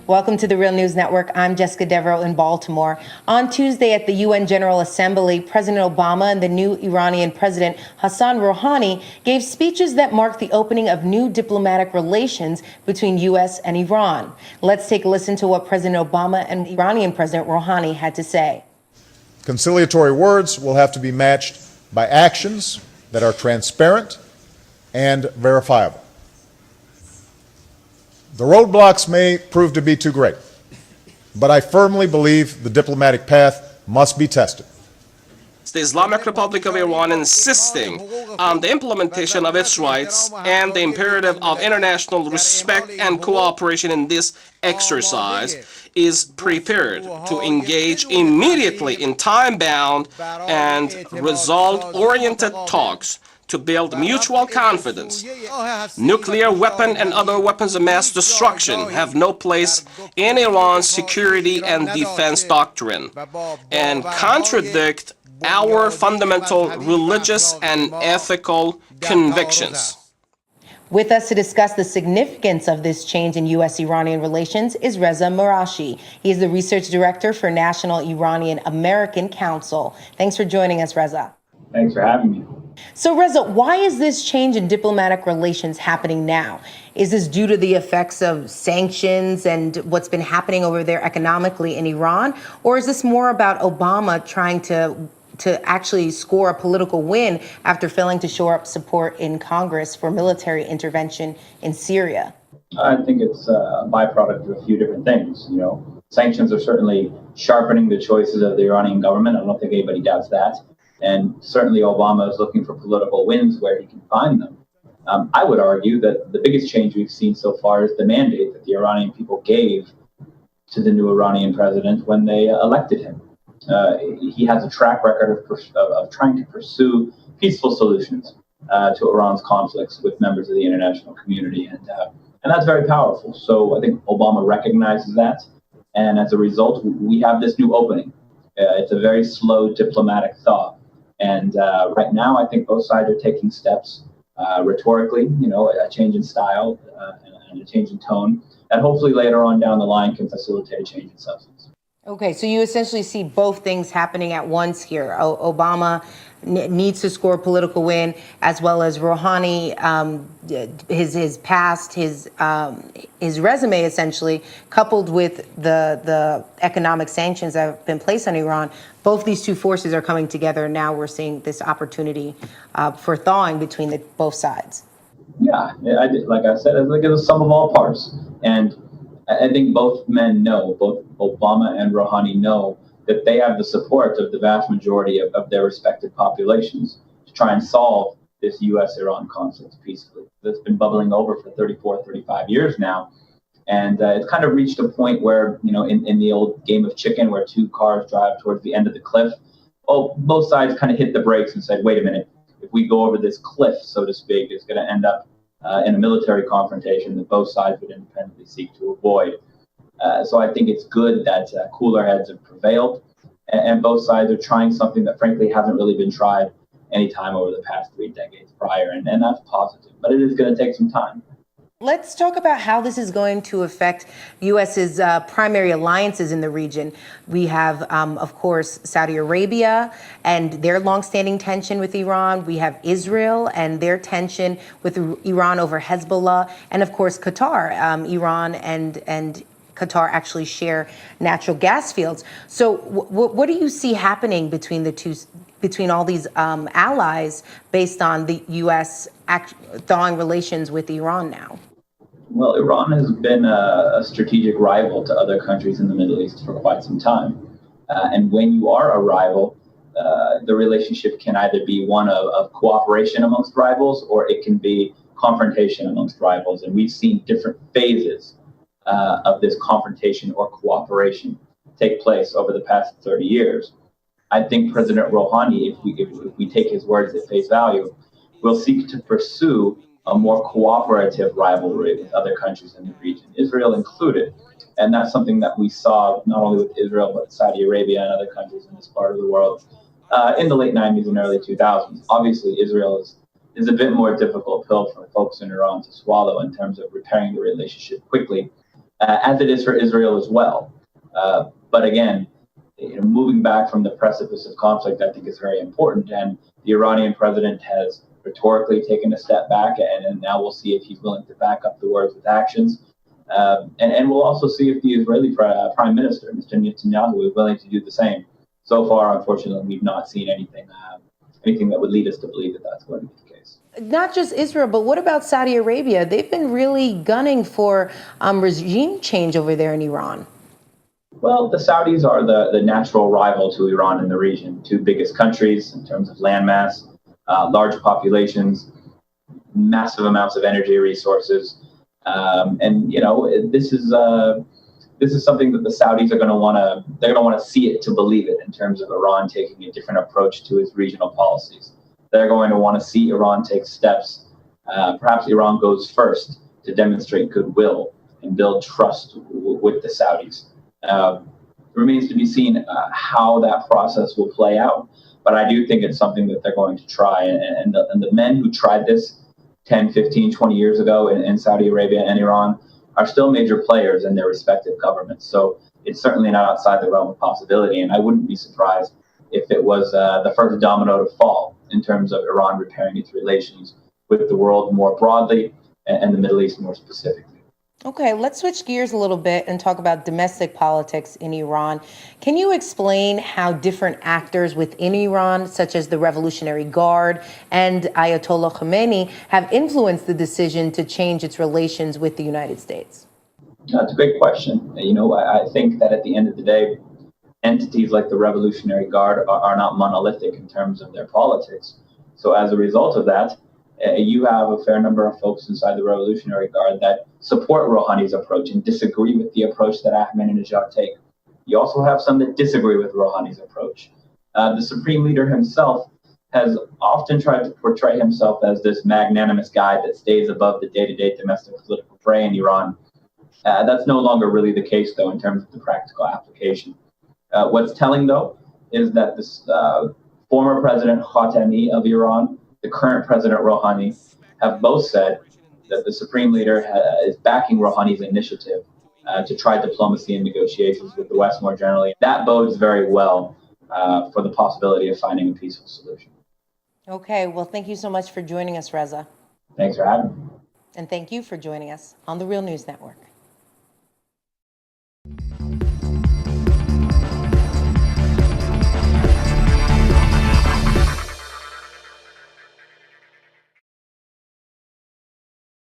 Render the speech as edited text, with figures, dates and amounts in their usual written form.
Welcome to the Real News Network. I'm Jessica Devereaux in Baltimore. On Tuesday at the UN General Assembly, President Obama and the new Iranian President Hassan Rouhani gave speeches that marked the opening of new diplomatic relations between U.S. and Iran. Let's take a listen to what President Obama and Iranian President Rouhani had to say. Conciliatory words will have to be matched by actions that are transparent and verifiable. The roadblocks may prove to be too great, but I firmly believe the diplomatic path must be tested. The Islamic Republic of Iran insisting on the implementation of its rights and the imperative of international respect and cooperation in this exercise is prepared to engage immediately in time-bound and result-oriented talks to build mutual confidence. Nuclear weapon and other weapons of mass destruction have no place in Iran's security and defense doctrine and contradict our fundamental religious and ethical convictions. With us to discuss the significance of this change in U.S.-Iranian relations is Reza Marashi. He is the research director for National Iranian-American Council. Thanks for joining us, Reza. Thanks for having me. So, Reza, why is this change in diplomatic relations happening now? Is this due to the effects of sanctions and what's been happening over there economically in Iran? Or is this more about Obama trying to actually score a political win after failing to shore up support in Congress for military intervention in Syria? I think it's a byproduct of a few different things. You know, sanctions are certainly sharpening the choices of the Iranian government. I don't think anybody doubts that. And certainly Obama is looking for political wins where he can find them. I would argue that the biggest change we've seen so far is the mandate that the Iranian people gave to the new Iranian president when they elected him. He has a track record of trying to pursue peaceful solutions to Iran's conflicts with members of the international community, and that's very powerful. So I think Obama recognizes that, and as a result, we have this new opening. It's a very slow diplomatic thaw, and right now I think both sides are taking steps rhetorically, a change in style and a change in tone, and hopefully later on down the line can facilitate a change in substance. Okay, so you essentially see both things happening at once here. Obama needs to score a political win, as well as Rouhani, his past, his resume essentially, coupled with the economic sanctions that have been placed on Iran. Both these two forces are coming together. Now we're seeing this opportunity for thawing between both sides. Yeah, like I said, it's a sum of all parts. And I think both men know, both Obama and Rouhani know, that they have the support of the vast majority of their respective populations to try and solve this U.S.-Iran conflict peacefully. That's been bubbling over for 34, 35 years now. And it's kind of reached a point where, in the old game of chicken where two cars drive towards the end of the cliff, both sides kind of hit the brakes and said, wait a minute, if we go over this cliff, so to speak, it's going to end up in a military confrontation that both sides would independently seek to avoid. So I think it's good that cooler heads have prevailed, and both sides are trying something that frankly hasn't really been tried any time over the past 3 decades prior, and that's positive, but it is going to take some time. Let's talk about how this is going to affect U.S.'s primary alliances in the region. We have, of course, Saudi Arabia and their longstanding tension with Iran. We have Israel and their tension with Iran over Hezbollah. And, of course, Qatar. Iran and Qatar actually share natural gas fields. So what do you see happening between the two, between all these allies based on the U.S. thawing relations with Iran now? Well, Iran has been a strategic rival to other countries in the Middle East for quite some time. And when you are a rival, the relationship can either be one of cooperation amongst rivals, or it can be confrontation amongst rivals. And we've seen different phases of this confrontation or cooperation take place over the past 30 years. I think President Rouhani, if we take his words at face value, will seek to pursue a more cooperative rivalry with other countries in the region, Israel included. And that's something that we saw not only with Israel, but Saudi Arabia and other countries in this part of the world in the late 90s and early 2000s. Obviously, Israel is a bit more difficult pill for folks in Iran to swallow in terms of repairing the relationship quickly. as it is for Israel as well. But again, moving back from the precipice of conflict, I think is very important. And the Iranian president has rhetorically taken a step back, and now we'll see if he's willing to back up the words with actions. And we'll also see if the Israeli Prime Minister, Mr. Netanyahu, is willing to do the same. So far, unfortunately, we've not seen anything that would lead us to believe that that's going to be the case. Not just Israel, but what about Saudi Arabia? They've been really gunning for regime change over there in Iran. Well, the Saudis are the natural rival to Iran in the region, two biggest countries in terms of landmass, large populations, massive amounts of energy resources. And this is something that the Saudis are going to want to see it to believe it, in terms of Iran taking a different approach to its regional policies. They're going to want to see Iran take steps. Perhaps Iran goes first to demonstrate goodwill and build trust with the Saudis. It remains to be seen how that process will play out, but I do think it's something that they're going to try. And the men who tried this 10, 15, 20 years ago in Saudi Arabia and Iran are still major players in their respective governments. So it's certainly not outside the realm of possibility. And I wouldn't be surprised if it was the first domino to fall in terms of Iran repairing its relations with the world more broadly and the Middle East more specifically. Okay, let's switch gears a little bit and talk about domestic politics in Iran. Can you explain how different actors within Iran, such as the Revolutionary Guard and Ayatollah Khamenei, have influenced the decision to change its relations with the United States? That's a great question. I think that at the end of the day, entities like the Revolutionary Guard are not monolithic in terms of their politics. So as a result of that, you have a fair number of folks inside the Revolutionary Guard that support Rouhani's approach and disagree with the approach that Ahmadinejad take. You also have some that disagree with Rouhani's approach. The Supreme Leader himself has often tried to portray himself as this magnanimous guy that stays above the day-to-day domestic political fray in Iran. That's no longer really the case, though, in terms of the practical application. What's telling, though, is that this former President Khatami of Iran, the current President Rouhani, have both said that the Supreme Leader is backing Rouhani's initiative to try diplomacy and negotiations with the West more generally. That bodes very well for the possibility of finding a peaceful solution. Okay, well, thank you so much for joining us, Reza. Thanks for having me. And thank you for joining us on the Real News Network.